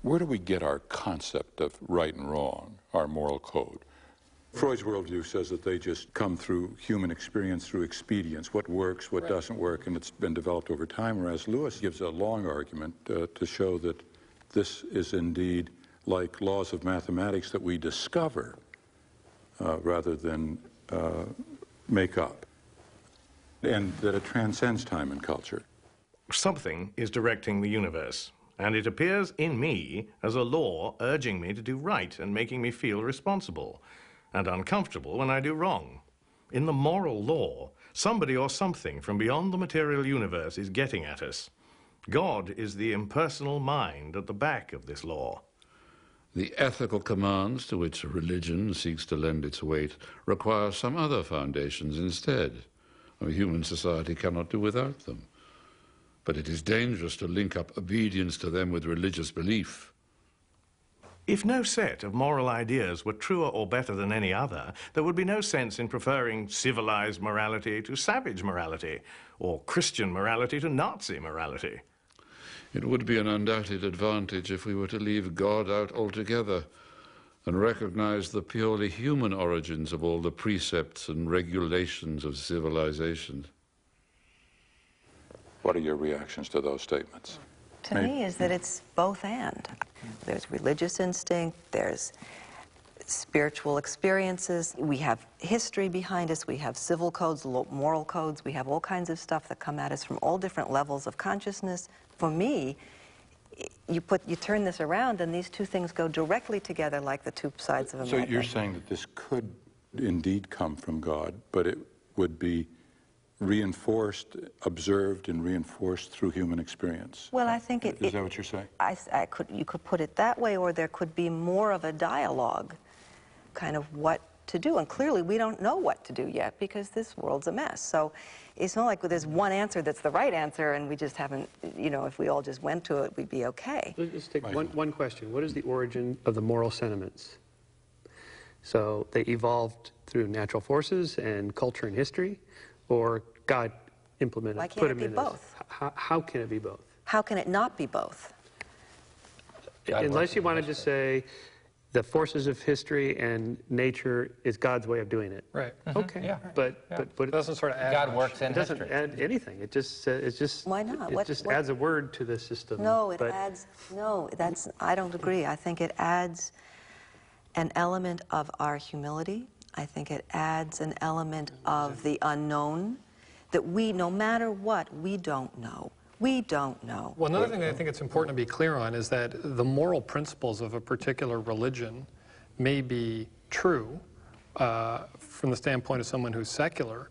Where do we get our concept of right and wrong, our moral code? Freud's worldview says that they just come through human experience, through expedience, what works, what doesn't work, and it's been developed over time, whereas Lewis gives a long argument to show that this is indeed like laws of mathematics that we discover rather than make up, and that it transcends time and culture. Something is directing the universe, and it appears in me as a law urging me to do right and making me feel responsible and uncomfortable when I do wrong. In the moral law, somebody or something from beyond the material universe is getting at us. God is the impersonal mind at the back of this law. The ethical commands to which a religion seeks to lend its weight require some other foundations instead. A human society cannot do without them. But it is dangerous to link up obedience to them with religious belief. If no set of moral ideas were truer or better than any other, there would be no sense in preferring civilized morality to savage morality, or Christian morality to Nazi morality. It would be an undoubted advantage if we were to leave God out altogether and recognize the purely human origins of all the precepts and regulations of civilization. What are your reactions to those statements? To me is that it's both and. There's religious instinct, there's spiritual experiences, we have history behind us, we have civil codes, moral codes, we have all kinds of stuff that come at us from all different levels of consciousness. For me, you turn this around and these two things go directly together like the two sides of a magnet. So you're saying that this could indeed come from God, but it would be reinforced, observed, and reinforced through human experience. Well, I think Is that what you're saying? You could put it that way, or there could be more of a dialogue, kind of what to do. And clearly, we don't know what to do yet because this world's a mess. So it's not like there's one answer that's the right answer, and we just haven't, you know, if we all just went to it, we'd be okay. Let's take one question. What is the origin of the moral sentiments? So they evolved through natural forces and culture and history, or God implemented, Why can't put it them be in both? this? How can it be both? How can it not be both? Unless you wanted to say the forces of history and nature is God's way of doing it. Right. Okay. Yeah. But it doesn't sort of add God much. works in it doesn't history. add anything. It just Why not? It just adds a word to the system. No, it adds, no, I don't agree. I think it adds an element of our humility. I think it adds an element of the unknown, that we, no matter what, we don't know. We don't know. Well, another thing that I think it's important to be clear on is that the moral principles of a particular religion may be true from the standpoint of someone who's secular,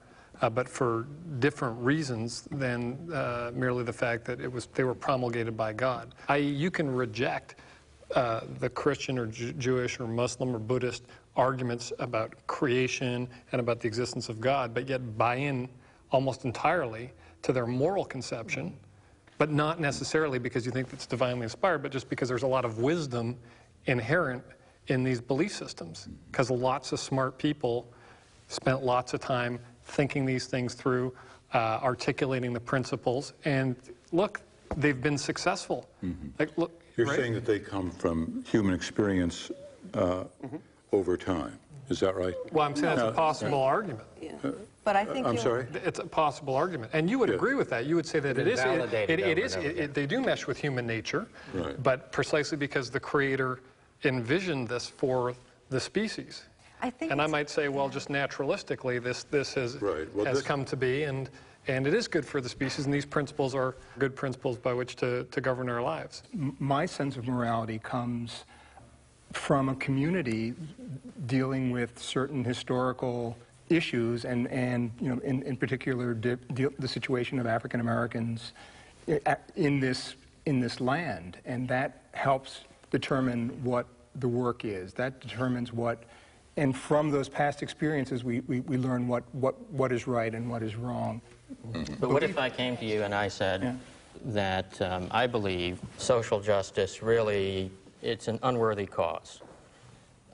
but for different reasons than merely the fact that they were promulgated by God. I.e., you can reject the Christian or Jewish or Muslim or Buddhist arguments about creation and about the existence of God, but yet buy in almost entirely to their moral conception, but not necessarily because you think it's divinely inspired, but just because there's a lot of wisdom inherent in these belief systems, because lots of smart people spent lots of time thinking these things through, articulating the principles, and look, they've been successful. Like, look, You're saying that they come from human experience over time. Is that right? Well, I'm saying it's a possible argument. Yeah. But I think I'm sorry? It's a possible argument. And you would agree with that. You would say that they do mesh with human nature, right, but precisely because the Creator envisioned this for the species. And I might say, well, just naturalistically, this has come to be, and it is good for the species, and these principles are good principles by which to govern our lives. My sense of morality comes from a community dealing with certain historical issues, and you know, in particular, the situation of African Americans in this land, and that helps determine what the work is. That determines what, and from those past experiences, we learn what is right and what is wrong. But what if I came to you and I said that I believe social justice really, it's an unworthy cause.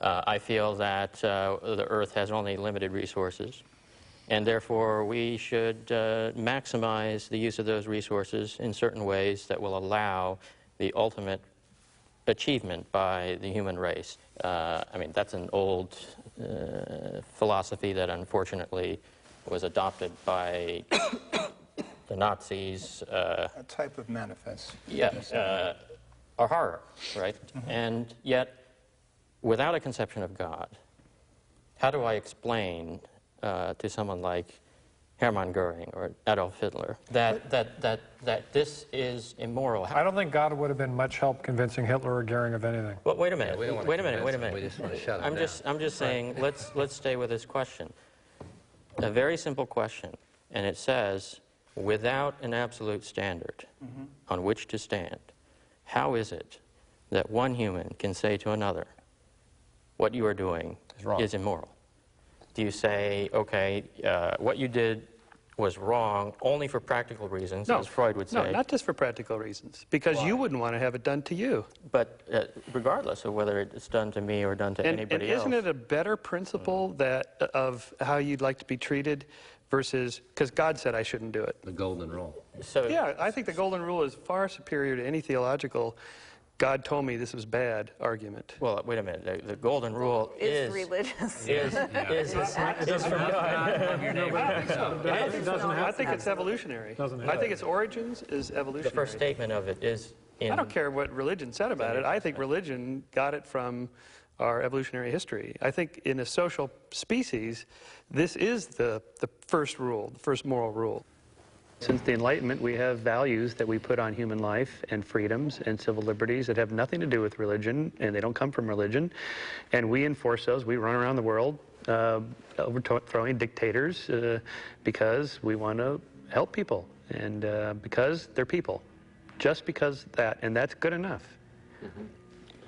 I feel that the earth has only limited resources, and therefore we should maximize the use of those resources in certain ways that will allow the ultimate achievement by the human race. I mean, that's an old philosophy that unfortunately was adopted by the Nazis. A type of manifest. Yeah, a horror, right? And yet, without a conception of God, how do I explain to someone like Hermann Goering or Adolf Hitler that this is immoral? I don't think God would have been much help convincing Hitler or Goering of anything. Well, wait a minute. Yeah, we don't want to wait a minute. convince him. We just want to shut him down. I'm just saying. Let's stay with this question. A very simple question, and it says, without an absolute standard on which to stand, how is it that one human can say to another, what you are doing is immoral? Do you say, okay, what you did was wrong only for practical reasons, as Freud would say? No, not just for practical reasons, because you wouldn't want to have it done to you. But regardless of whether it's done to me or done to anybody else. And isn't it a better principle of how you'd like to be treated versus, because God said I shouldn't do it. The golden rule. So, Yeah, I think the golden rule is far superior to any theological God told me this was bad argument. well, wait a minute. The golden rule It's religious. is from God. I think it's evolutionary. I think its origins is evolutionary. The first statement of it is in... I don't care what religion said about it. I think religion got it from our evolutionary history. I think in a social species, this is the first rule, the first moral rule. Since the Enlightenment, we have values that we put on human life and freedoms and civil liberties that have nothing to do with religion, and they don't come from religion. And we enforce those. We run around the world overthrowing dictators because we want to help people and because they're people. Just because that, and that's good enough.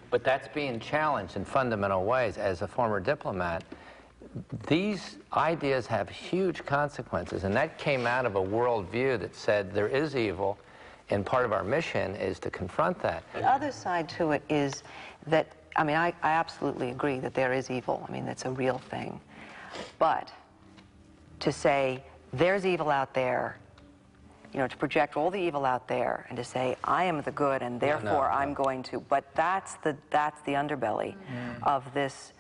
But that's being challenged in fundamental ways. As a former diplomat, these ideas have huge consequences, and that came out of a worldview that said there is evil, and part of our mission is to confront that. The other side to it is that, I mean, I absolutely agree that there is evil. I mean, that's a real thing. But to say there's evil out there, you know, to project all the evil out there and to say I am the good and therefore I'm going to, but that's the underbelly of this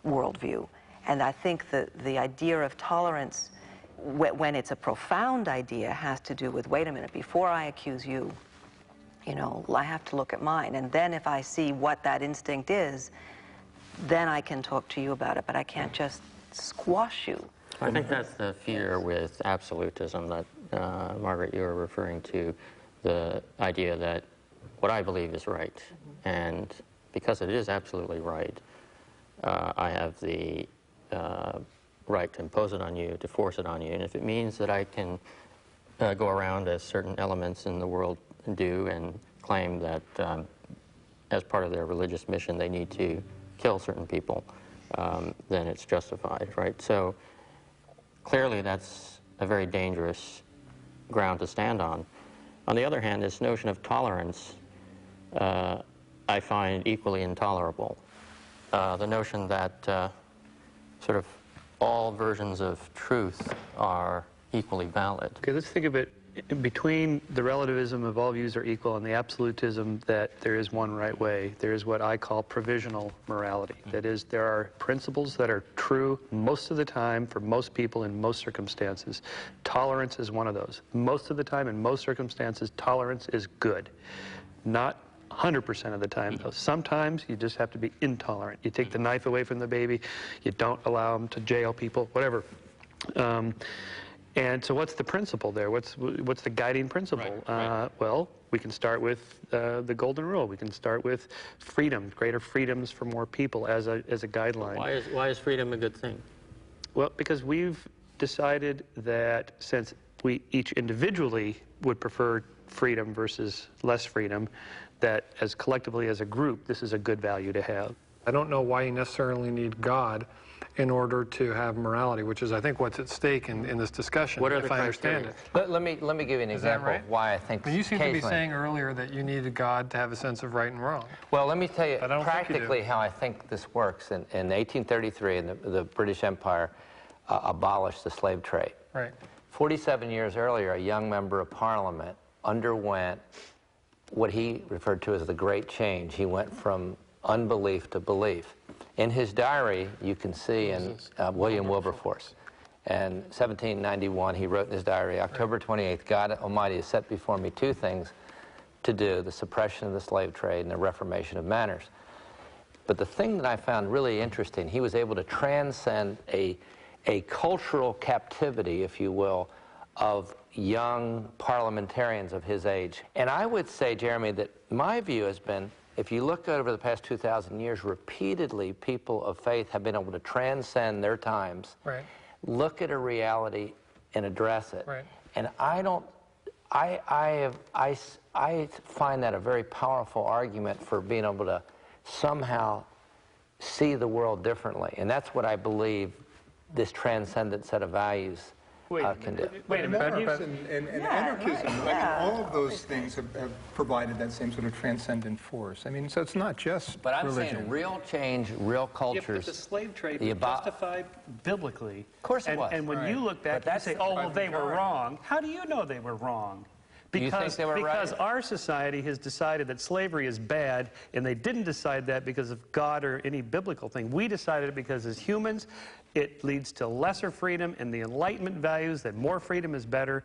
worldview. And I think the idea of tolerance, when it's a profound idea, has to do with, wait a minute, before I accuse you, you know, I have to look at mine. And then if I see what that instinct is, then I can talk to you about it, but I can't just squash you. I think that's the fear with absolutism that, Margaret, you were referring to, the idea that what I believe is right, and because it is absolutely right, I have the right to impose it on you, to force it on you, and if it means that I can go around as certain elements in the world do and claim that as part of their religious mission they need to kill certain people, then it's justified, right? So clearly that's a very dangerous ground to stand on. On the other hand, this notion of tolerance I find equally intolerable. The notion that sort of all versions of truth are equally valid. Okay, let's think of it in between the relativism of all views are equal and the absolutism that there is one right way. There is what I call provisional morality. That is, there are principles that are true most of the time for most people in most circumstances. Tolerance is one of those. Most of the time in most circumstances, tolerance is good. Not 100% of the time, though. Sometimes you just have to be intolerant. You take the knife away from the baby, you don't allow them to jail people, whatever. And so what's the principle there? What's the guiding principle? Right. Well, we can start with the golden rule. We can start with freedom, greater freedoms for more people as a guideline. Why is freedom a good thing? Well, because we've decided that since we each individually would prefer freedom versus less freedom, that as collectively as a group, this is a good value to have. I don't know why you necessarily need God in order to have morality, which is, I think, what's at stake in this discussion, What are if the I understand criteria? it. Let me give you an example right? of why I think But you seem to be occasionally- saying earlier that you needed God to have a sense of right and wrong. Well, let me tell you But I don't think you do. practically how I think this works. In 1833, the British Empire abolished the slave trade. Right. 47 years earlier, a young member of Parliament underwent what he referred to as the great change. He went from unbelief to belief. In his diary, you can see in William Wilberforce, in 1791, he wrote in his diary, October 28th, God Almighty has set before me two things to do, the suppression of the slave trade and the reformation of manners. But the thing that I found really interesting, he was able to transcend a cultural captivity, if you will, of young parliamentarians of his age. And I would say, Jeremy, that my view has been, if you look over the past 2,000 years, repeatedly people of faith have been able to transcend their times, Right. look at a reality and address it. Right. And I find that a very powerful argument for being able to somehow see the world differently. And that's what I believe this transcendent set of values can do. Wait a minute. And anarchism, I mean, all of those things have provided that same sort of transcendent force. I mean, so it's not just But I'm religion. saying real change, real Yeah, cultures. but the slave trade the was justified biblically. Of course it was. And when you look back, But you that's say, the oh, well, they were majority. wrong. How do you know they were wrong? Do you think they were right? Because our society has decided that slavery is bad, and they didn't decide that because of God or any biblical thing. We decided it because as humans, it leads to lesser freedom, and the Enlightenment values that more freedom is better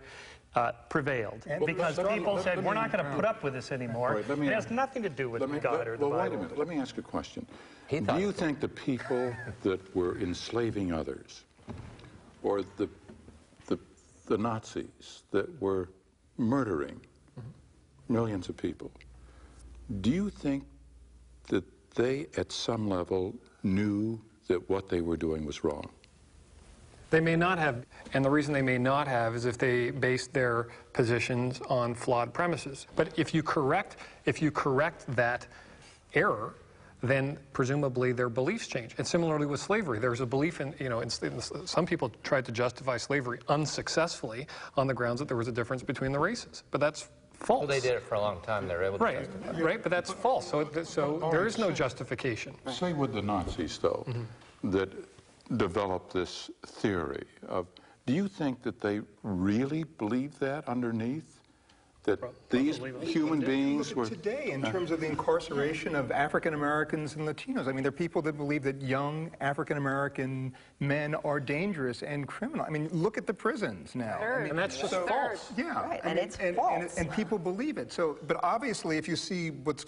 prevailed. Because people said, we're not going to put up with this anymore. Right, It has nothing to do with God or the Bible. Well, wait a minute. Let me ask a question. He Do thought you it think the people that were enslaving others, or the Nazis that were murdering millions of people, do you think that they, at some level, knew that what they were doing was wrong? They may not have, and the reason they may not have is if they based their positions on flawed premises. But if you correct that error, then presumably their beliefs change. And similarly with slavery, there's a belief in, some people tried to justify slavery unsuccessfully on the grounds that there was a difference between the races. But that's false. Well, they did it for a long time. They were able to justify it. Right, but that's false. So there is no justification. Say with the Nazis, though, that developed this theory of, do you think that they really believed that underneath? That these human beings were... Today, in terms of the incarceration of African Americans and Latinos, I mean, there are people that believe that young African American men are dangerous and criminal. I mean, look at the prisons now. I mean, And that's just false. Yeah, Right, I and mean, it's false. And people believe it. So, but obviously, if you see what's,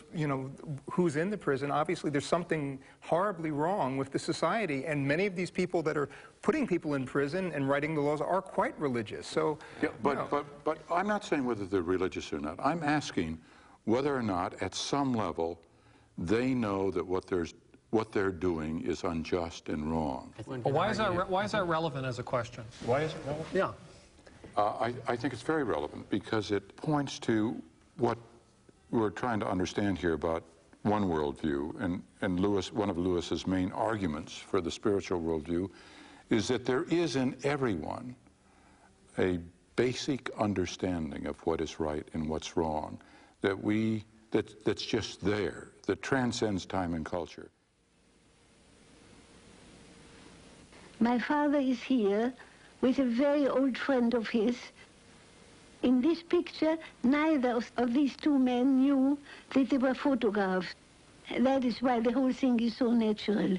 who's in the prison, obviously there's something horribly wrong with the society. And many of these people that are putting people in prison and writing the laws are quite religious. So, Yeah, but I'm not saying whether they're religious or not. I'm asking whether or not, at some level, they know that what they're doing is unjust and wrong. Well, why is that relevant as a question? Why is it relevant? Yeah. I think it's very relevant because it points to what we're trying to understand here about one worldview, and one of Lewis's main arguments for the spiritual worldview is that there is in everyone a basic understanding of what is right and what's wrong, that's just there, that transcends time and culture. My father is here with a very old friend of his. In this picture, neither of these two men knew that they were photographed. That is why the whole thing is so natural.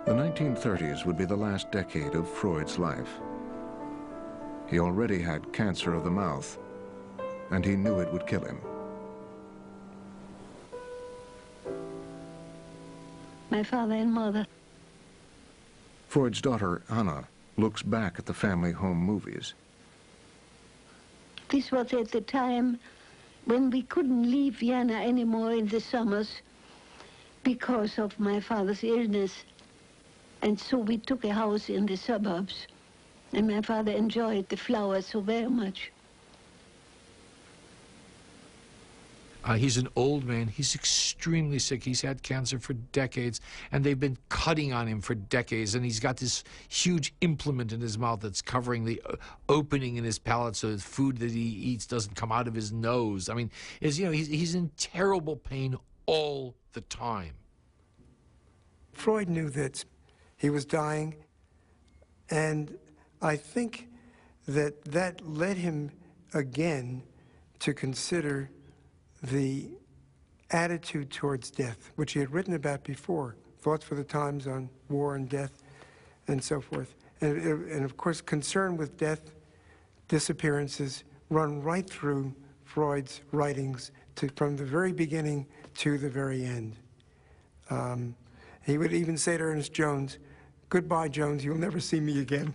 The 1930s would be the last decade of Freud's life. He already had cancer of the mouth, and he knew it would kill him. My father and mother. Freud's daughter, Anna, looks back at the family home movies. This was at the time when we couldn't leave Vienna anymore in the summers because of my father's illness. And so we took a house in the suburbs, and my father enjoyed the flowers so very much. He's an old man. He's extremely sick. He's had cancer for decades, and they've been cutting on him for decades. And he's got this huge implement in his mouth that's covering the opening in his palate so the food that he eats doesn't come out of his nose. I mean, he's in terrible pain all the time. Freud knew that he was dying, and I think that led him again to consider the attitude towards death, which he had written about before, Thoughts for the Times on War and Death and so forth. And of course, concern with death, disappearances, run right through Freud's writings from the very beginning to the very end. He would even say to Ernest Jones, "Goodbye, Jones, you'll never see me again."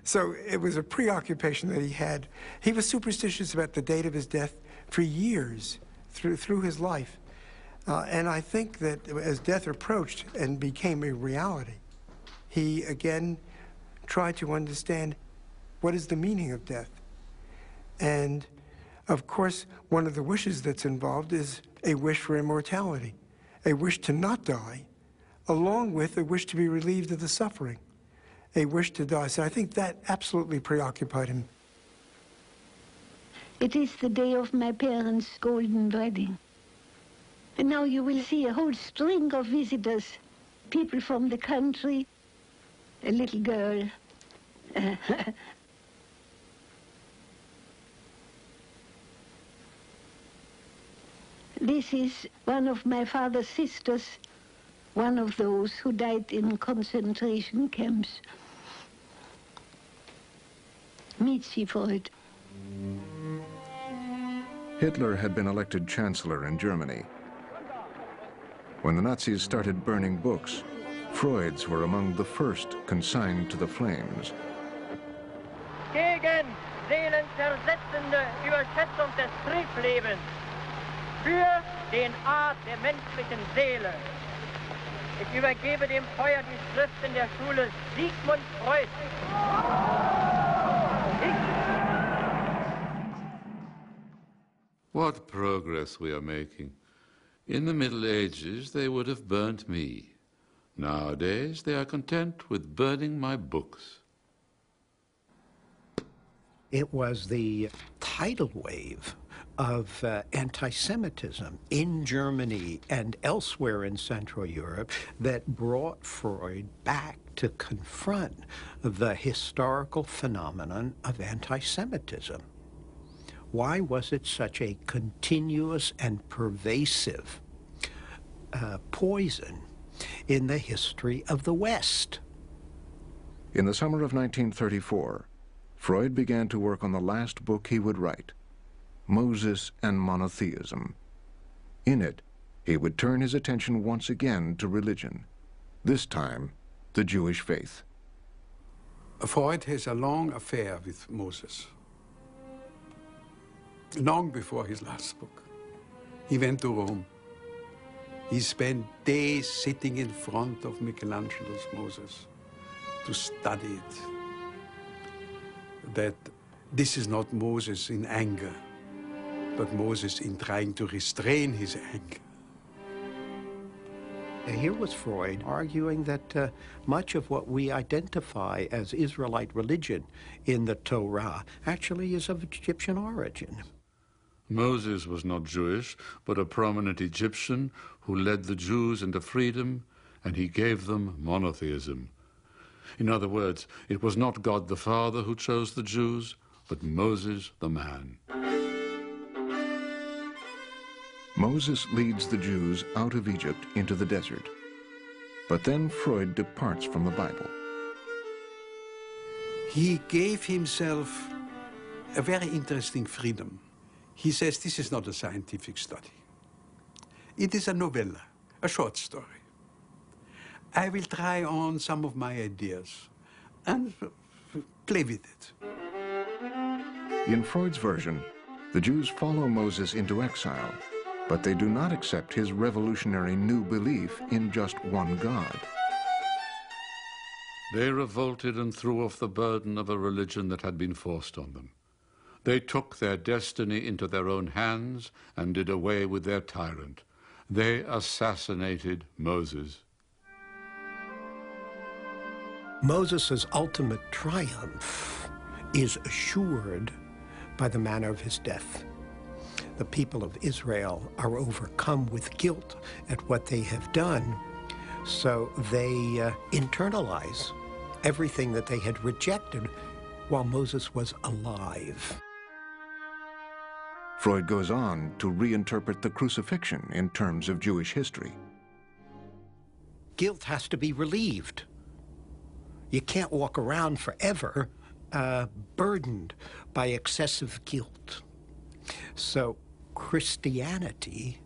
So it was a preoccupation that he had. He was superstitious about the date of his death for years through his life. And I think that as death approached and became a reality, he again tried to understand what is the meaning of death. And of course, one of the wishes that's involved is a wish for immortality, a wish to not die, along with a wish to be relieved of the suffering, a wish to die. So I think that absolutely preoccupied him. It is the day of my parents' golden wedding. And now you will see a whole string of visitors, people from the country, a little girl. This is one of my father's sisters, one of those who died in concentration camps. Meet Sie, Freud. Hitler had been elected chancellor in Germany. When the Nazis started burning books, Freud's were among the first consigned to the flames. Gegen seelenzersetzende Überschätzung des Triebslebens. Für den Art der menschlichen Seele. Ich übergebe dem Feuer die Schriften der Schule Sigmund Freud. What progress we are making. In the Middle Ages, they would have burnt me. Nowadays, they are content with burning my books. It was the tidal wave of anti-Semitism in Germany and elsewhere in Central Europe that brought Freud back to confront the historical phenomenon of anti-Semitism. Why was it such a continuous and pervasive poison in the history of the West? In the summer of 1934, Freud began to work on the last book he would write, Moses and Monotheism. In it, he would turn his attention once again to religion, this time the Jewish faith. Freud has a long affair with Moses. Long before his last book. He went to Rome. He spent days sitting in front of Michelangelo's Moses to study it. That this is not Moses in anger, but Moses in trying to restrain his anger. Here was Freud arguing that much of what we identify as Israelite religion in the Torah actually is of Egyptian origin. Moses was not Jewish, but a prominent Egyptian who led the Jews into freedom, and he gave them monotheism. In other words, it was not God the Father who chose the Jews, but Moses the man. Moses leads the Jews out of Egypt into the desert. But then Freud departs from the Bible. He gave himself a very interesting freedom. He says this is not a scientific study. It is a novella, a short story. I will try on some of my ideas and play with it. In Freud's version, the Jews follow Moses into exile, but they do not accept his revolutionary new belief in just one God. They revolted and threw off the burden of a religion that had been forced on them. They took their destiny into their own hands and did away with their tyrant. They assassinated Moses. Moses' ultimate triumph is assured by the manner of his death. The people of Israel are overcome with guilt at what they have done, so they internalize everything that they had rejected while Moses was alive. Freud goes on to reinterpret the crucifixion in terms of Jewish history. Guilt has to be relieved. You can't walk around forever burdened by excessive guilt. So Christianity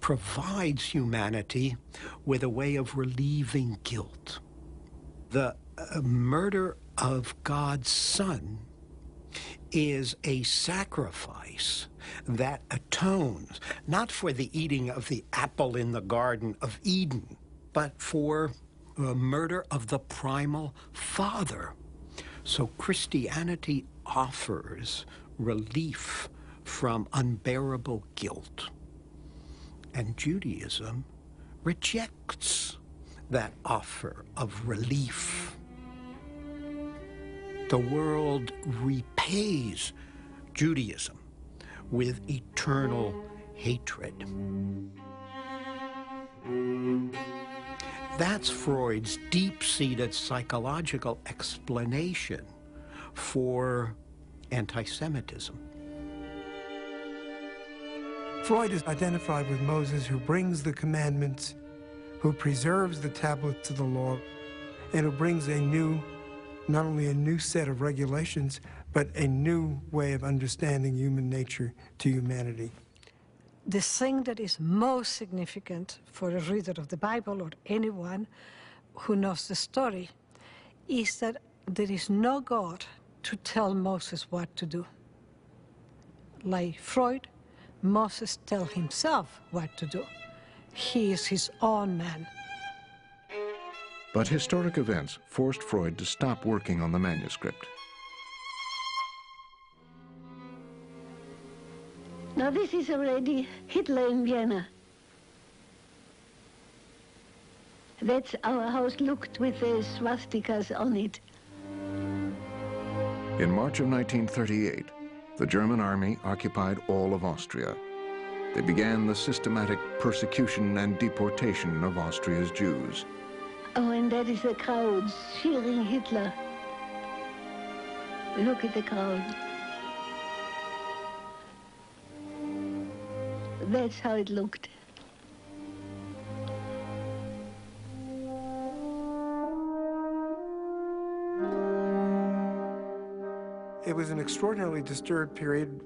provides humanity with a way of relieving guilt. The murder of God's Son is a sacrifice that atones, not for the eating of the apple in the Garden of Eden, but for the murder of the primal Father. So Christianity offers relief from unbearable guilt. And Judaism rejects that offer of relief. The world repays Judaism with eternal hatred. That's Freud's deep-seated psychological explanation for anti-Semitism. Freud is identified with Moses, who brings the commandments, who preserves the tablets of the law, and who brings a new, not only a new set of regulations, but a new way of understanding human nature to humanity. The thing that is most significant for a reader of the Bible or anyone who knows the story is that there is no God to tell Moses what to do. Like Freud, Moses tells himself what to do. He is his own man. But historic events forced Freud to stop working on the manuscript. Now this is already Hitler in Vienna. That's our house looked with the swastikas on it. In March of 1938, the German army occupied all of Austria. They began the systematic persecution and deportation of Austria's Jews. Oh, and that is the crowds cheering Hitler. Look at the crowd. That's how it looked. It was an extraordinarily disturbed period.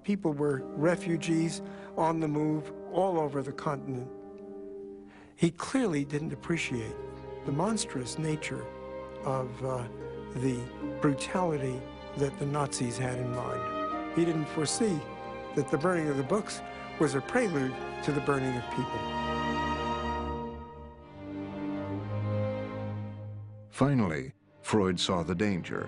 People were refugees on the move all over the continent. He clearly didn't appreciate the monstrous nature of the brutality that the Nazis had in mind. He didn't foresee that the burning of the books was a prelude to the burning of people. Finally, Freud saw the danger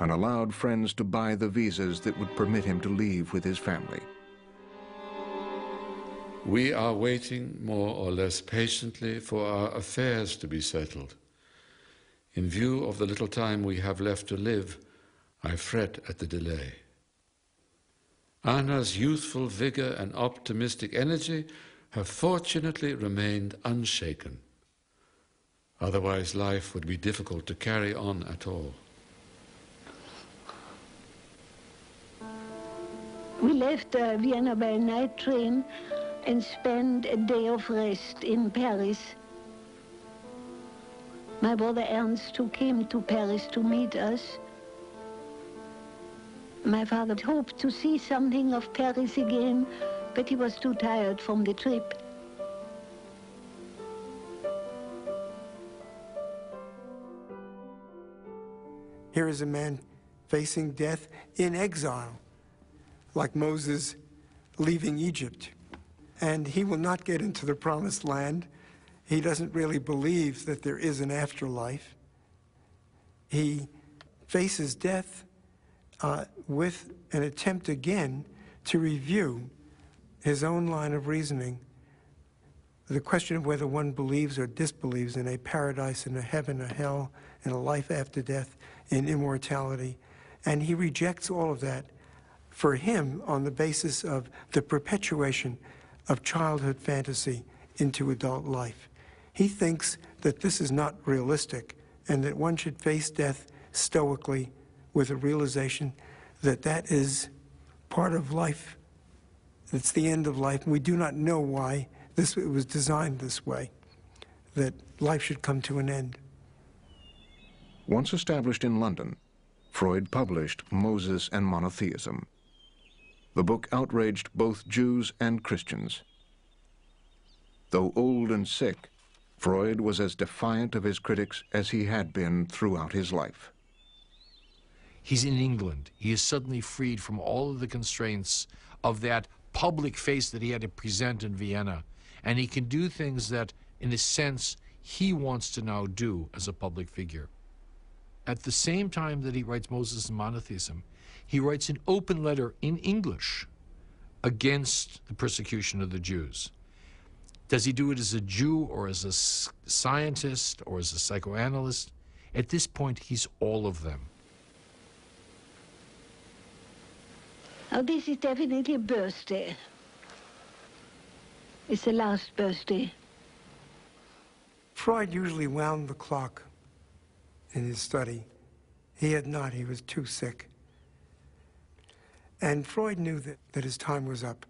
and allowed friends to buy the visas that would permit him to leave with his family. We are waiting more or less patiently for our affairs to be settled. In view of the little time we have left to live, I fret at the delay. Anna's youthful vigor and optimistic energy have fortunately remained unshaken. Otherwise, life would be difficult to carry on at all. We left Vienna by a night train and spent a day of rest in Paris. My brother Ernst, who came to Paris to meet us. My father hoped to see something of Paris again, but he was too tired from the trip. Here is a man facing death in exile, like Moses leaving Egypt. And he will not get into the promised land. He doesn't really believe that there is an afterlife. He faces death with an attempt again to review his own line of reasoning, the question of whether one believes or disbelieves in a paradise and a heaven, a hell, and a life after death, in immortality. And he rejects all of that for him on the basis of the perpetuation of childhood fantasy into adult life. He thinks that this is not realistic and that one should face death stoically with a realization that that is part of life. It's the end of life. We do not know why it was designed this way, that life should come to an end. Once established in London, Freud published Moses and Monotheism. The book outraged both Jews and Christians. Though old and sick, Freud was as defiant of his critics as he had been throughout his life. He's in England. He is suddenly freed from all of the constraints of that public face that he had to present in Vienna. And he can do things that, in a sense, he wants to now do as a public figure. At the same time that he writes Moses and Monotheism, he writes an open letter in English against the persecution of the Jews. Does he do it as a Jew or as a scientist or as a psychoanalyst? At this point, he's all of them. Oh, this is definitely a birthday. It's the last birthday. Freud usually wound the clock in his study. He had not. He was too sick. And Freud knew that his time was up.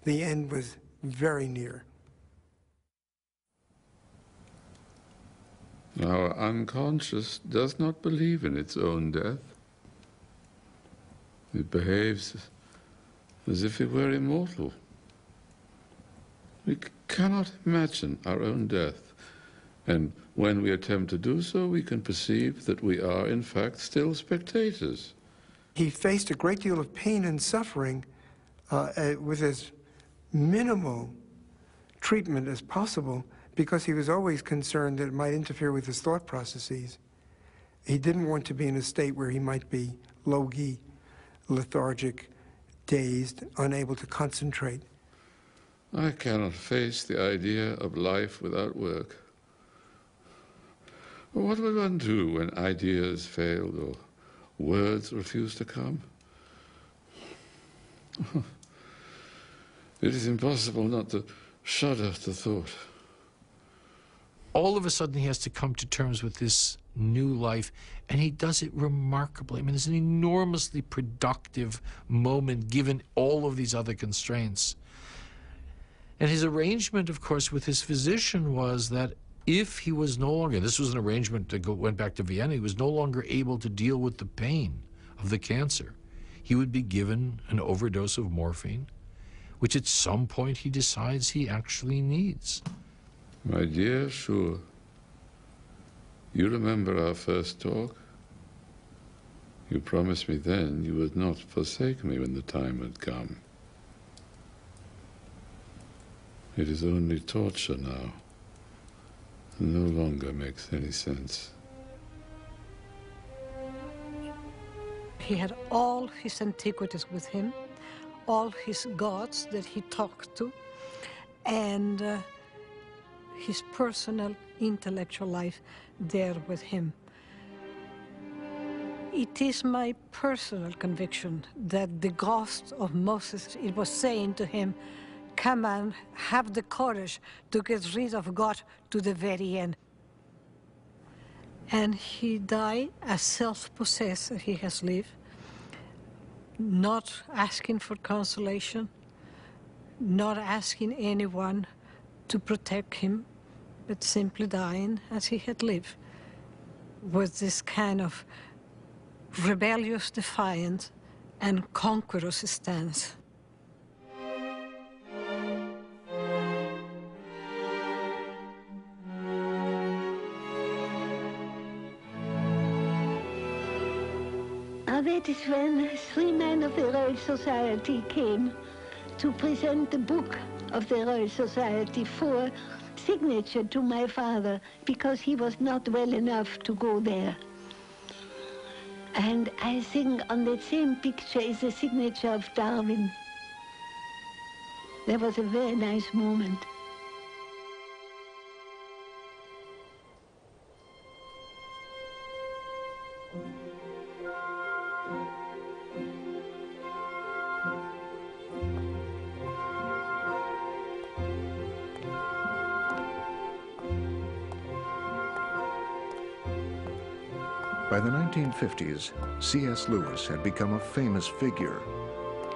The end was very near. Our unconscious does not believe in its own death. It behaves as if it were immortal. We cannot imagine our own death, and when we attempt to do so, we can perceive that we are, in fact, still spectators. He faced a great deal of pain and suffering with as minimal treatment as possible, because he was always concerned that it might interfere with his thought processes. He didn't want to be in a state where he might be logy, lethargic, dazed, unable to concentrate. I cannot face the idea of life without work. What would one do when ideas failed or words refused to come? It is impossible not to shudder at the thought. All of a sudden, he has to come to terms with this new life, and he does it remarkably. I mean, it's an enormously productive moment, given all of these other constraints. And his arrangement, of course, with his physician was that if he was no longer, this was an arrangement that went back to Vienna, he was no longer able to deal with the pain of the cancer, he would be given an overdose of morphine, which at some point he decides he actually needs. My dear, sure. You remember our first talk? You promised me then you would not forsake me when the time had come. It is only torture now. It no longer makes any sense. He had all his antiquities with him, all his gods that he talked to, and his personal intellectual life there with him. It is my personal conviction that the ghost of Moses, it was saying to him, come on, have the courage to get rid of God to the very end. And he died as self-possessed as he has lived, not asking for consolation, not asking anyone to protect him, but simply dying as he had lived, with this kind of rebellious defiance and conqueror's stance. That is when 3 men of the Royal Society came to present the book of the Royal Society for signature to my father, because he was not well enough to go there. And I think on that same picture is the signature of Darwin. That was a very nice moment. By the 1950s, C.S. Lewis had become a famous figure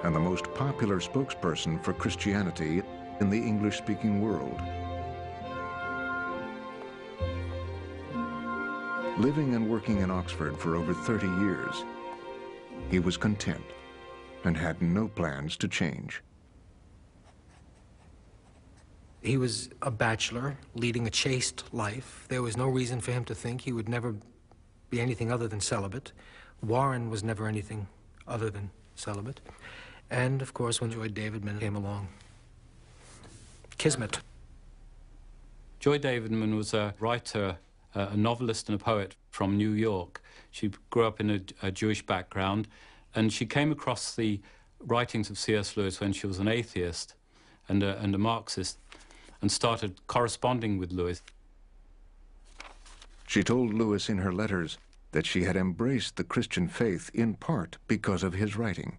and the most popular spokesperson for Christianity in the English-speaking world. Living and working in Oxford for over 30 years, he was content and had no plans to change. He was a bachelor, leading a chaste life. There was no reason for him to think he would never be anything other than celibate. Warren was never anything other than celibate. And, of course, when Joy Davidman came along, kismet. Joy Davidman was a writer, a novelist and a poet from New York. She grew up in a Jewish background, and she came across the writings of C.S. Lewis when she was an atheist and a Marxist, and started corresponding with Lewis. She told Lewis in her letters that she had embraced the Christian faith in part because of his writing.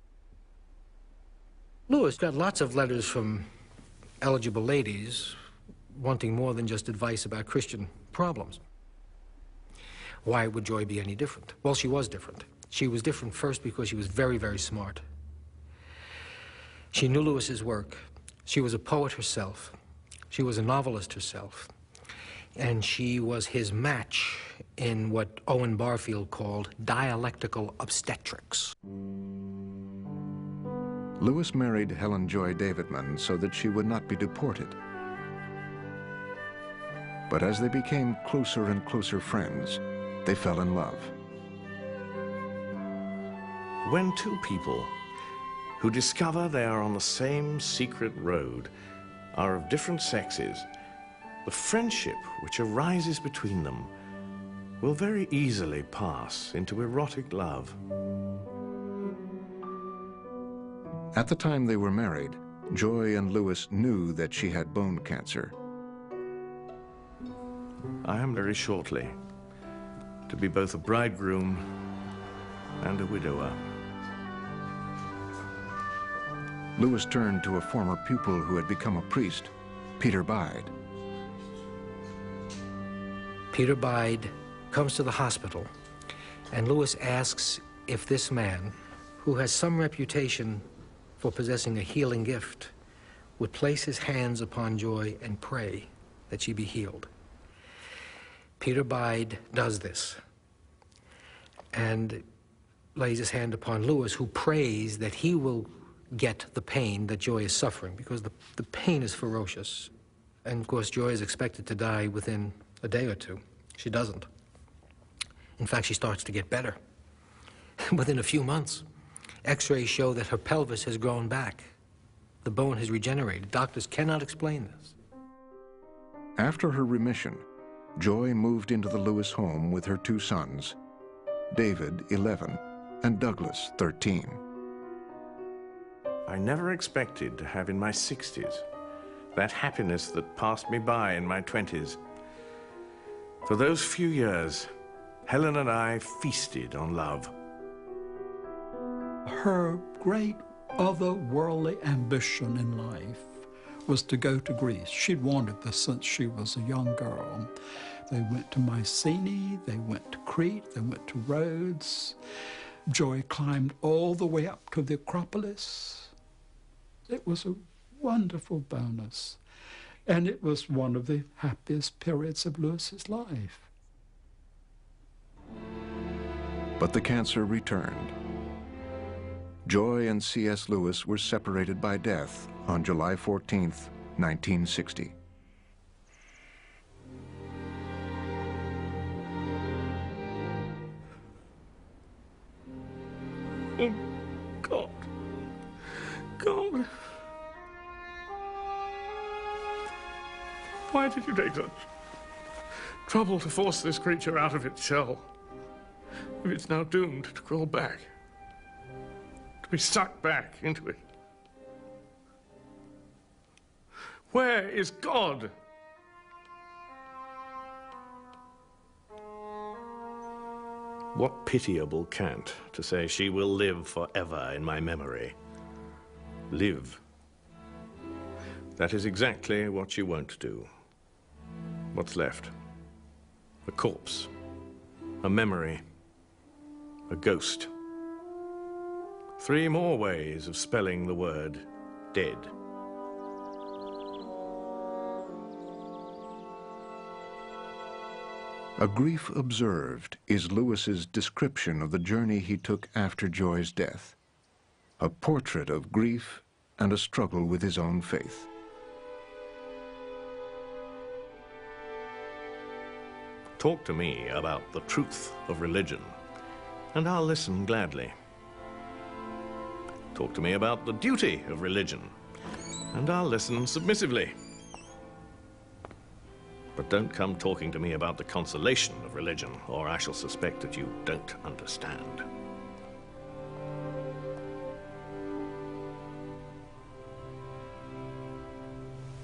Lewis got lots of letters from eligible ladies wanting more than just advice about Christian problems. Why would Joy be any different? Well, she was different. She was different first because she was very, very smart. She knew Lewis's work. She was a poet herself. She was a novelist herself. And she was his match in what Owen Barfield called dialectical obstetrics. Lewis married Helen Joy Davidman so that she would not be deported. But as they became closer and closer friends, they fell in love. When two people who discover they are on the same secret road are of different sexes, the friendship which arises between them will very easily pass into erotic love. At the time they were married, Joy and Lewis knew that she had bone cancer. I am very shortly to be both a bridegroom and a widower. Lewis turned to a former pupil who had become a priest, Peter Bide. Peter Bide comes to the hospital, and Lewis asks if this man, who has some reputation for possessing a healing gift, would place his hands upon Joy and pray that she be healed. Peter Bide does this and lays his hand upon Lewis, who prays that he will get the pain that Joy is suffering, because the pain is ferocious. And of course, Joy is expected to die within a day or two. She doesn't. In fact, she starts to get better within a few months. X-rays show that her pelvis has grown back. The bone has regenerated. Doctors cannot explain this. After her remission, Joy moved into the Lewis home with her two sons, David, 11, and Douglas, 13. I never expected to have in my 60s that happiness that passed me by in my 20s. For those few years, Helen and I feasted on love. Her great otherworldly ambition in life was to go to Greece. She'd wanted this since she was a young girl. They went to Mycenae, they went to Crete, they went to Rhodes. Joy climbed all the way up to the Acropolis. It was a wonderful bonus, and it was one of the happiest periods of Lewis's life. But the cancer returned. Joy and C.S. Lewis were separated by death on July 14th, 1960. Oh, God. God. Why did you take such trouble to force this creature out of its shell? if it's now doomed to crawl back, to be sucked back into it? Where is God? What pitiable cant to say she will live forever in my memory. Live. That is exactly what she won't do. What's left? A corpse, a memory, a ghost. 3 more ways of spelling the word dead. A Grief Observed is Lewis's description of the journey he took after Joy's death. A portrait of grief and a struggle with his own faith. Talk to me about the truth of religion, and I'll listen gladly. Talk to me about the duty of religion, and I'll listen submissively. But don't come talking to me about the consolation of religion, or I shall suspect that you don't understand.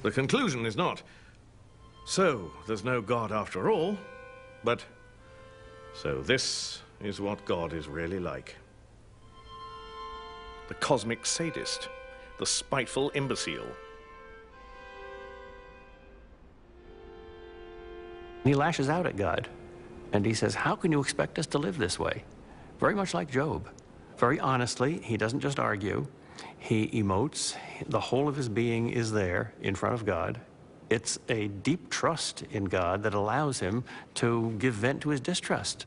The conclusion is not, so there's no God after all, but so this is what God is really like. The cosmic sadist, the spiteful imbecile. He lashes out at God, and he says, how can you expect us to live this way? Very much like Job. Very honestly, he doesn't just argue. He emotes. The whole of his being is there in front of God. It's a deep trust in God that allows him to give vent to his distrust.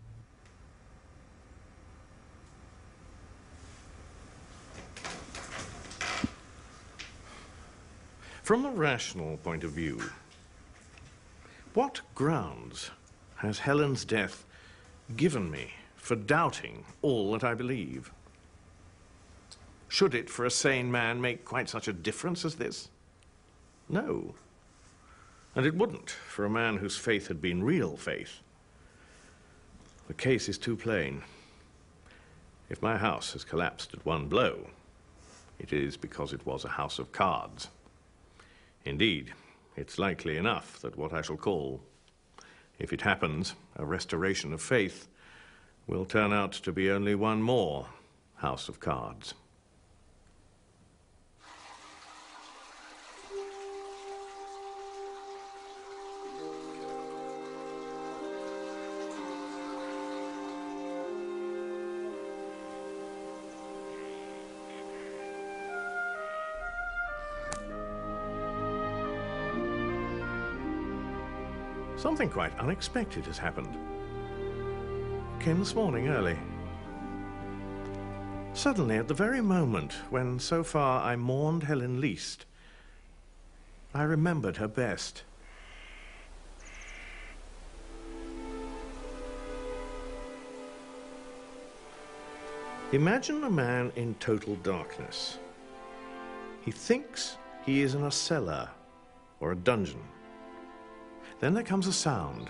From the rational point of view, what grounds has Helen's death given me for doubting all that I believe? Should it, for a sane man, make quite such a difference as this? No. And it wouldn't for a man whose faith had been real faith. The case is too plain. If my house has collapsed at one blow, it is because it was a house of cards. Indeed, it's likely enough that what I shall call, if it happens, a restoration of faith, will turn out to be only one more house of cards. Something quite unexpected has happened. Came this morning early. Suddenly, at the very moment when so far I mourned Helen least, I remembered her best. Imagine a man in total darkness. He thinks he is in a cellar or a dungeon. Then there comes a sound.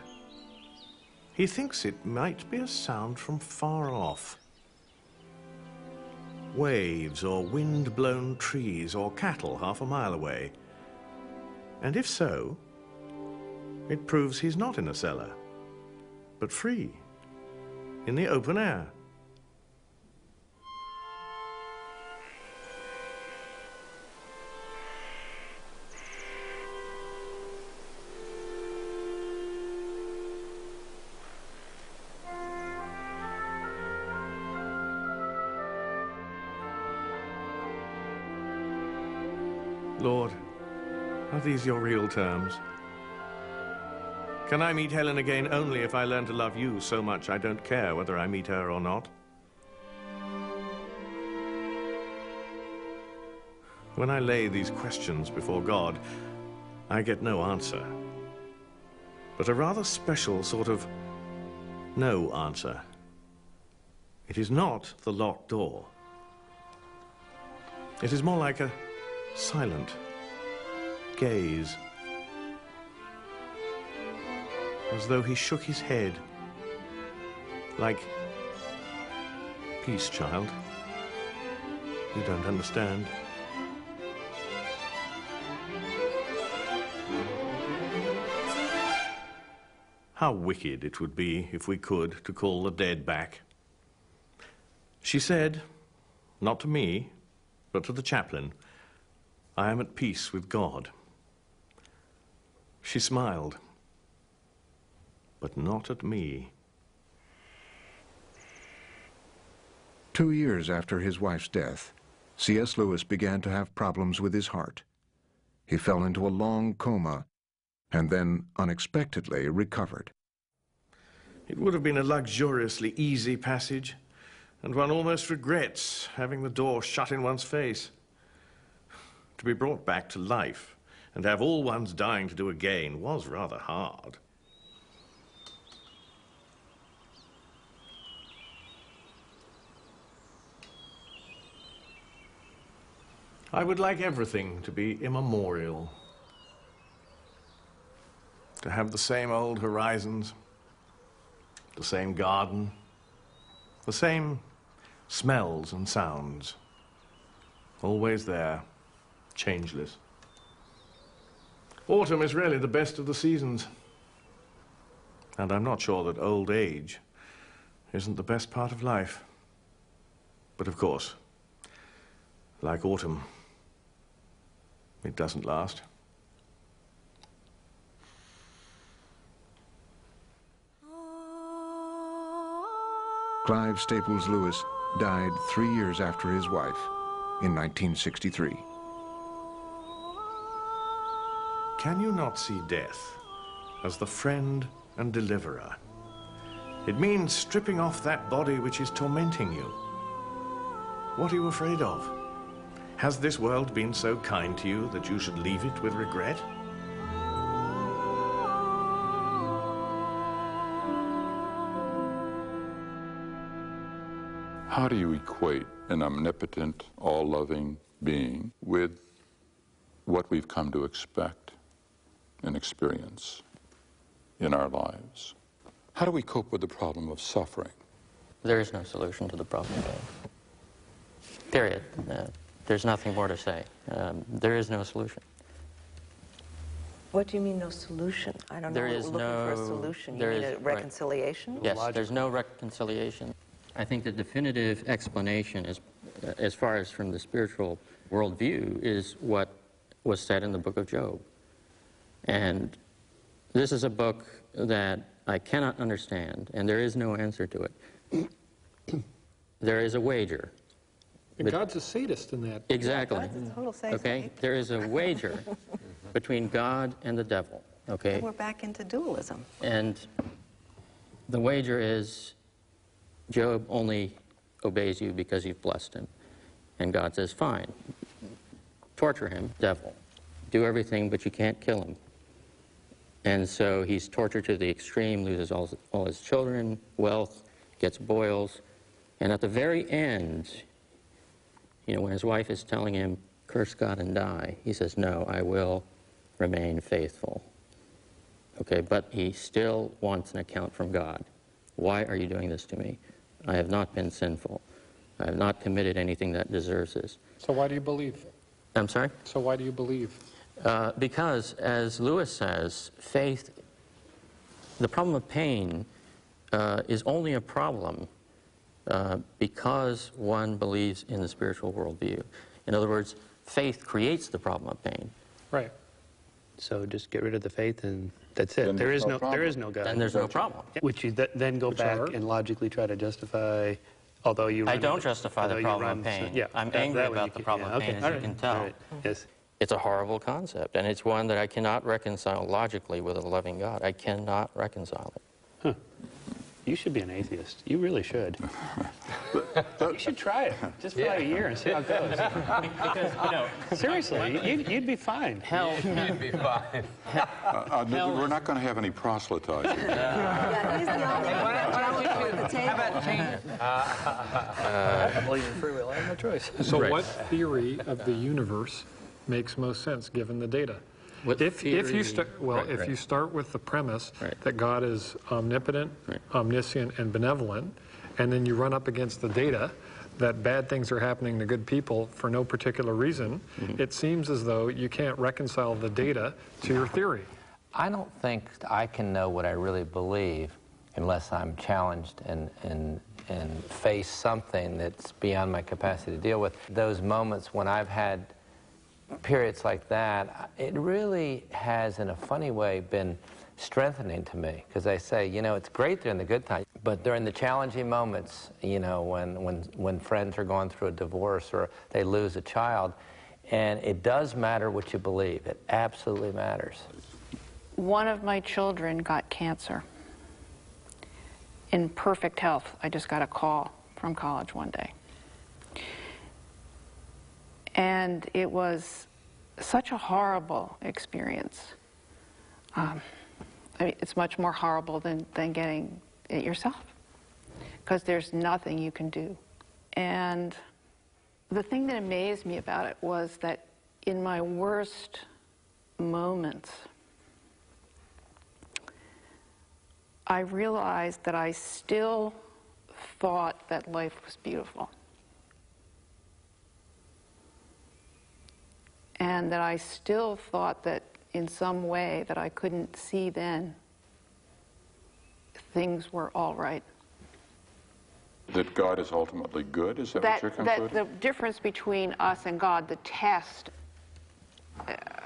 He thinks it might be a sound from far off. Waves or wind-blown trees or cattle half a mile away. And if so, it proves he's not in a cellar, but free, in the open air. Lord, are these your real terms? Can I meet Helen again only if I learn to love you so much I don't care whether I meet her or not? When I lay these questions before God, I get no answer, but a rather special sort of no answer. It is not the locked door. It is more like a silent gaze, as though he shook his head, like peace, child. You don't understand. How wicked it would be if we could, to call the dead back. She said, not to me, but to the chaplain, I am at peace with God. She smiled, but not at me. 2 years after his wife's death, C.S. Lewis began to have problems with his heart. He fell into a long coma and then unexpectedly recovered. It would have been a luxuriously easy passage, and one almost regrets having the door shut in one's face. To be brought back to life and have all one's dying to do again was rather hard. I would like everything to be immemorial. To have the same old horizons, the same garden, the same smells and sounds, always there, changeless. Autumn is really the best of the seasons. And I'm not sure that old age isn't the best part of life. But of course, like autumn, it doesn't last. Clive Staples Lewis died 3 years after his wife in 1963. Can you not see death as the friend and deliverer? It means stripping off that body which is tormenting you. What are you afraid of? Has this world been so kind to you that you should leave it with regret? How do you equate an omnipotent, all-loving being with what we've come to expect and experience in our lives? How do we cope with the problem of suffering? There is no solution to the problem of death. Period. There's nothing more to say. There is no solution. What do you mean, no solution? I don't know. We're looking for a solution. You mean a reconciliation? Right. Yes, there's no reconciliation. I think the definitive explanation is, as far as from the spiritual worldview, is what was said in the book of Job. And this is a book that I cannot understand, and there is no answer to it. There is a wager. And God's a sadist in that. Exactly. God's a total sadist. Okay? There is a wager between God and the devil. Okay? And we're back into dualism. And the wager is Job only obeys you because you've blessed him. And God says, fine, torture him, devil. Do everything, but you can't kill him. And so he's tortured to the extreme, loses all his children, wealth, gets boils. And at the very end, you know, when his wife is telling him, curse God and die, he says, no, I will remain faithful. Okay, but he still wants an account from God. Why are you doing this to me? I have not been sinful. I have not committed anything that deserves this. So why do you believe? I'm sorry? So why do you believe? Because, as Lewis says, faith, the problem of pain is only a problem because one believes in the spiritual worldview. In other words, faith creates the problem of pain. Right. So just get rid of the faith and that's it. There is no God. Then there's no problem. Which you then go back and logically try to justify, although you I don't justify the problem of pain. Yeah, I'm angry about the problem of pain, as you can tell. Yes. It's a horrible concept, and it's one that I cannot reconcile logically with a loving God. I cannot reconcile it. Huh. You should be an atheist. You really should. You should try it. Just for like a year and see how it goes. Because, you know, seriously, you'd be fine. Hell. You'd be fine. We're not going to have any proselytizing. Yeah, he's the only one at the table. How about change? I believe in free will. I have no choice. So what theory of the universe makes most sense given the data? If you start with the premise that God is omnipotent, omniscient, and benevolent, and then you run up against the data that bad things are happening to good people for no particular reason, it seems as though you can't reconcile the data to your theory. I don't think I can know what I really believe unless I'm challenged and face something that's beyond my capacity to deal with. Those moments when I've had periods like that, it really has, in a funny way, been strengthening to me, because I say, you know, it's great during the good times, but during the challenging moments, you know, when friends are going through a divorce or they lose a child, and it does matter what you believe. It absolutely matters. One of my children got cancer in perfect health. I just got a call from college one day. And it was such a horrible experience. I mean, it's much more horrible than getting it yourself, because there's nothing you can do. And the thing that amazed me about it was that in my worst moments, I realized that I still thought that life was beautiful. And that I still thought that in some way that I couldn't see then, things were all right. That God is ultimately good? Is that what you're concluding? That the difference between us and God, the test,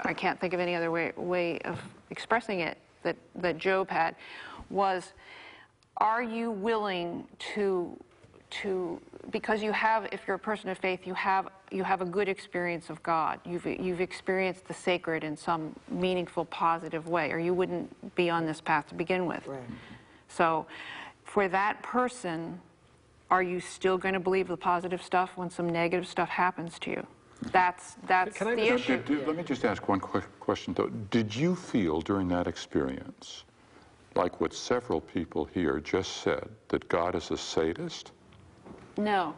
I can't think of any other way of expressing it, that Job had, was, are you willing to because you have, if you're a person of faith, you have a good experience of God. You've experienced the sacred in some meaningful, positive way, or you wouldn't be on this path to begin with. Right. So, for that person, are you still going to believe the positive stuff when some negative stuff happens to you? That's the issue. Let me just ask one quick question, though. Did you feel during that experience, like what several people here just said, that God is a sadist? No,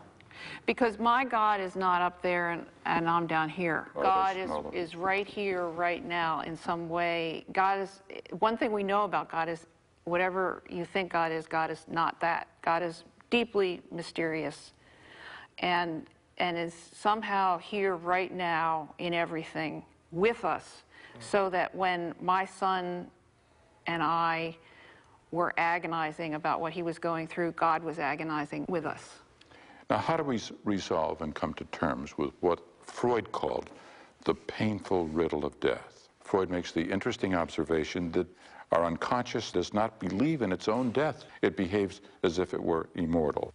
because my God is not up there and I'm down here. God is right here, right now, in some way. God is, one thing we know about God is whatever you think God is not that. God is deeply mysterious and is somehow here right now in everything with us, so that when my son and I were agonizing about what he was going through, God was agonizing with us. Now, how do we resolve and come to terms with what Freud called the painful riddle of death? Freud makes the interesting observation that our unconscious does not believe in its own death. It behaves as if it were immortal.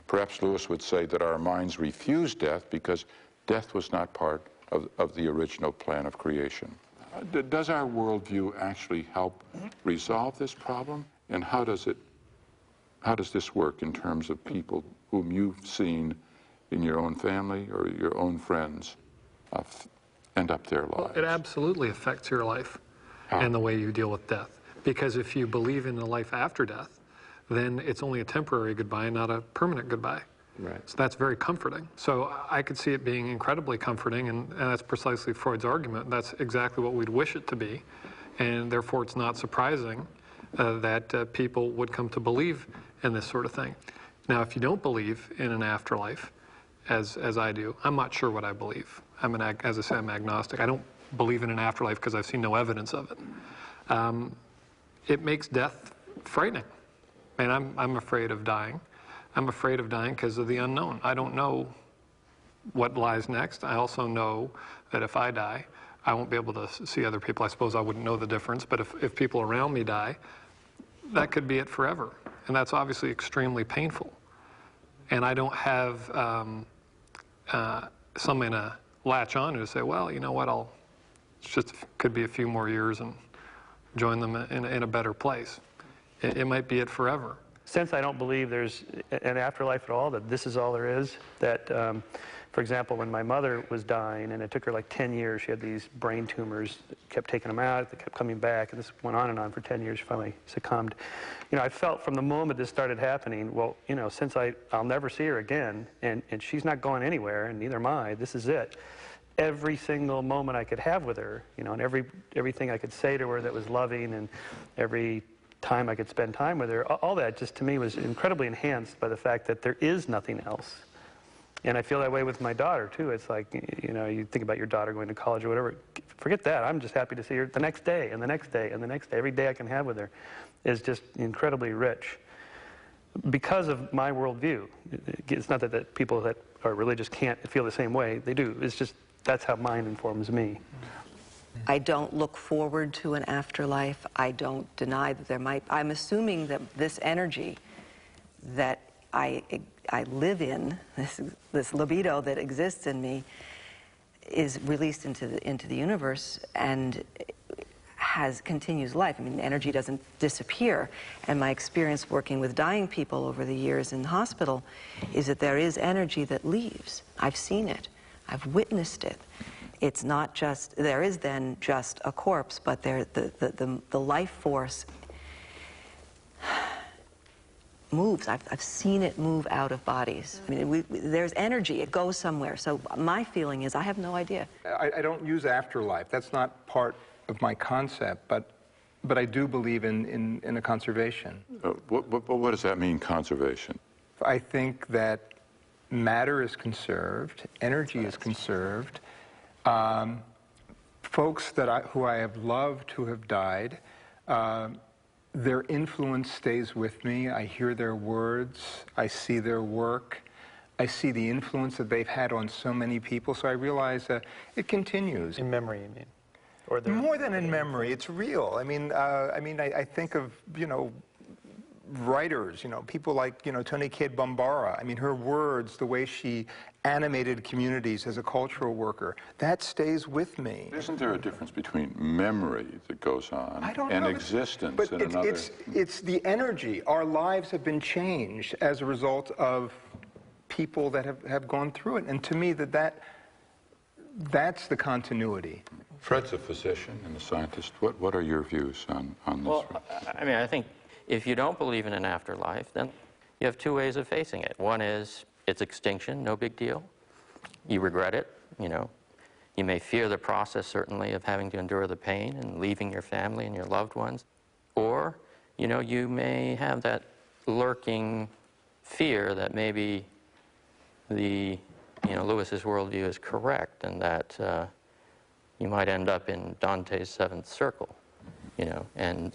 Perhaps Lewis would say that our minds refuse death because death was not part of the original plan of creation. Does our worldview actually help resolve this problem? And how does this work in terms of people whom you've seen in your own family or your own friends end up their lives? Well, it absolutely affects your life and the way you deal with death. Because if you believe in a life after death, then it's only a temporary goodbye, not a permanent goodbye. Right. So that's very comforting. So I could see it being incredibly comforting, and that's precisely Freud's argument. That's exactly what we'd wish it to be, and therefore it's not surprising that people would come to believe in this sort of thing. Now, if you don't believe in an afterlife, as I do, I'm not sure what I believe. As I say, I'm agnostic. I don't believe in an afterlife because I've seen no evidence of it. It makes death frightening. And I'm afraid of dying. I'm afraid of dying because of the unknown. I don't know what lies next. I also know that if I die, I won't be able to see other people. I suppose I wouldn't know the difference, but if people around me die, that could be it forever. And that's obviously extremely painful. And I don't have something to latch on to say, well, you know what, could be a few more years and join them in a better place. It might be it forever. Since I don't believe there's an afterlife at all, that this is all there is, that, for example, when my mother was dying, and it took her like 10 years, she had these brain tumors, kept taking them out, they kept coming back, and this went on and on for 10 years, she finally succumbed. You know, I felt from the moment this started happening, well, you know, since I'll never see her again, and she's not going anywhere, and neither am I, this is it. Every single moment I could have with her, you know, and everything I could say to her that was loving, and every time I could spend time with her, all that just to me was incredibly enhanced by the fact that there is nothing else. And I feel that way with my daughter, too. It's like, you know, you think about your daughter going to college or whatever. Forget that. I'm just happy to see her the next day and the next day and the next day. Every day I can have with her is just incredibly rich because of my worldview. It's not that people that are religious can't feel the same way. They do. It's just that's how mine informs me. I don't look forward to an afterlife. I don't deny that there might. I'm assuming that this energy that I live in, this libido that exists in me, is released into the universe and continues life. I mean, energy doesn't disappear. And my experience working with dying people over the years in the hospital is that there is energy that leaves. I've seen it. I've witnessed it. It's not just, there is then just a corpse, but the life force moves. I've seen it move out of bodies. I mean, there's energy. It goes somewhere. So my feeling is I have no idea. I don't use afterlife. That's not part of my concept, but I do believe in a conservation. What does that mean, conservation? I think that matter is conserved, energy is conserved. Folks who I have loved who have died, their influence stays with me. I hear their words, I see their work, I see the influence that they've had on so many people, so I realize it continues. In memory, you mean? Or more than in memory, it's real. I mean, I think of, you know, writers, you know, people like, you know, Toni Cade Bambara. I mean, her words, the way she animated communities as a cultural worker, that stays with me. Isn't there a difference between memory that goes on and existence in another? It's the energy. Our lives have been changed as a result of people that have gone through it. And to me, that's the continuity. Fred's a physician and a scientist. What are your views on this? Well, I mean, I think if you don't believe in an afterlife, then you have two ways of facing it. One is its extinction, no big deal. You regret it, you know. You may fear the process, certainly, of having to endure the pain and leaving your family and your loved ones. Or, you know, you may have that lurking fear that maybe Lewis's worldview is correct and that you might end up in Dante's seventh circle, you know, and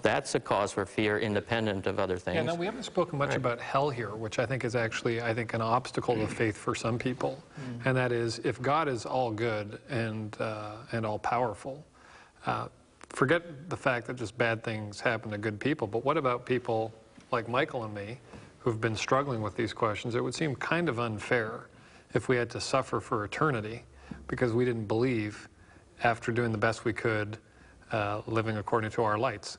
that's a cause for fear independent of other things. Yeah, no, we haven't spoken much about hell here, which I think is actually, an obstacle to faith for some people. And that is, if God is all good and all powerful, forget the fact that just bad things happen to good people, but what about people like Michael and me who've been struggling with these questions? It would seem kind of unfair if we had to suffer for eternity because we didn't believe after doing the best we could, living according to our lights.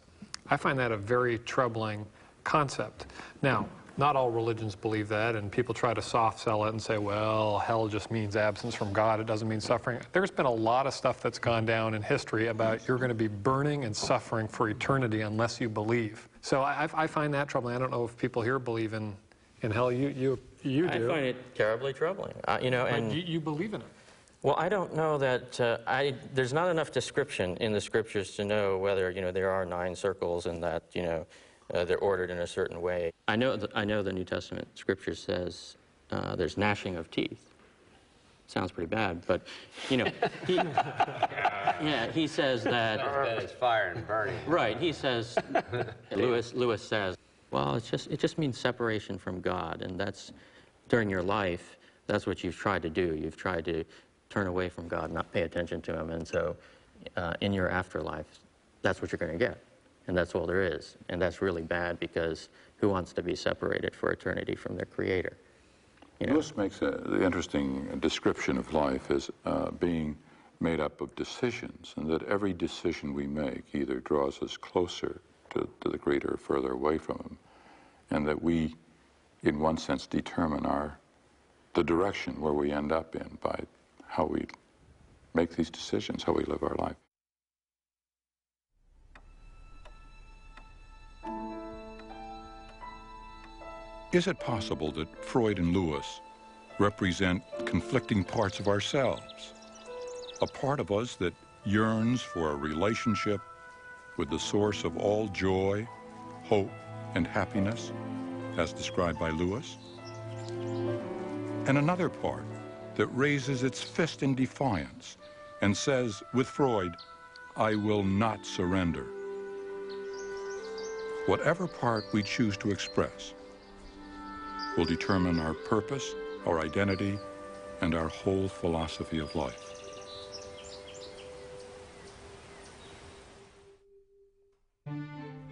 I find that a very troubling concept. Now, not all religions believe that, and people try to soft sell it and say, well, hell just means absence from God, it doesn't mean suffering. There's been a lot of stuff that's gone down in history about you're going to be burning and suffering for eternity unless you believe. So I find that troubling. I don't know if people here believe in hell. You do. I find it terribly troubling. And you believe in it. Well, I don't know that there's not enough description in the scriptures to know whether there are 9 circles and that they're ordered in a certain way. I know the New Testament scripture says there's gnashing of teeth. Sounds pretty bad, but he says that. As bad as fire and burning. Right. He says. Lewis says, well, it just means separation from God, and that's during your life. That's what you've tried to do. You've tried to turn away from God, not pay attention to him, and so in your afterlife, that's what you're going to get, and that's all there is, and that's really bad because who wants to be separated for eternity from their Creator? Lewis makes the interesting description of life as being made up of decisions, and that every decision we make either draws us closer to the Creator or further away from him, and that we, in one sense, determine the direction where we end up in by how we make these decisions, how we live our life. Is it possible that Freud and Lewis represent conflicting parts of ourselves? A part of us that yearns for a relationship with the source of all joy, hope, and happiness, as described by Lewis, and another part that raises its fist in defiance and says, with Freud, "I will not surrender." Whatever part we choose to express will determine our purpose, our identity, and our whole philosophy of life.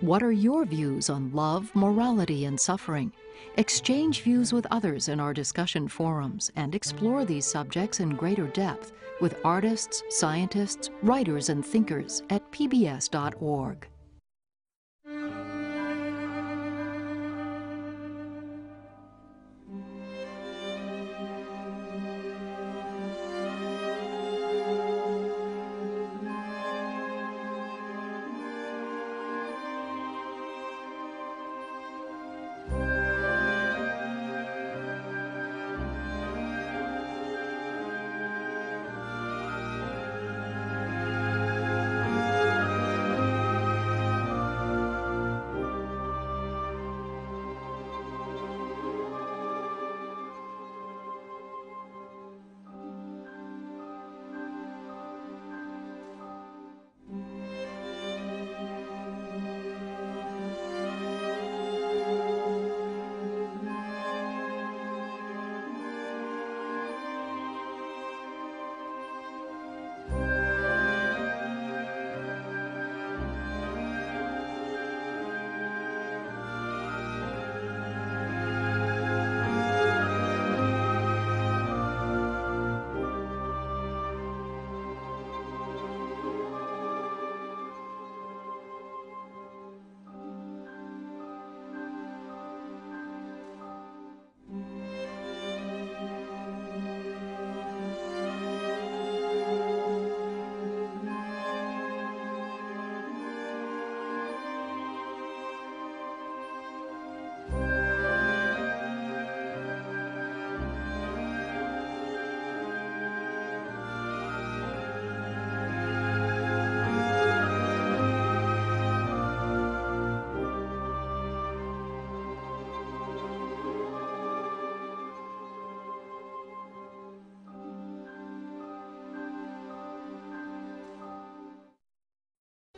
What are your views on love, morality, and suffering? Exchange views with others in our discussion forums and explore these subjects in greater depth with artists, scientists, writers, and thinkers at pbs.org.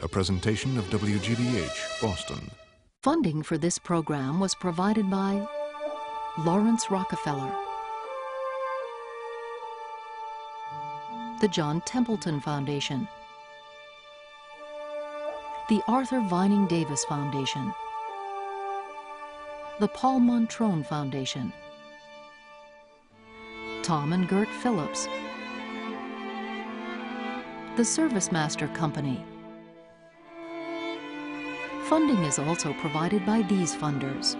A presentation of WGBH, Boston. Funding for this program was provided by Lawrence Rockefeller, the John Templeton Foundation, the Arthur Vining Davis Foundation, the Paul Montrone Foundation, Tom and Gert Phillips, the ServiceMaster Company. Funding is also provided by these funders: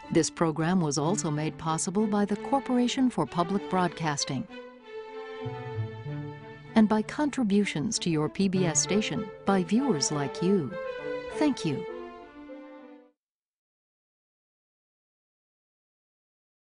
this program was also made possible by the Corporation for Public Broadcasting and by contributions to your PBS station by viewers like you. Thank you.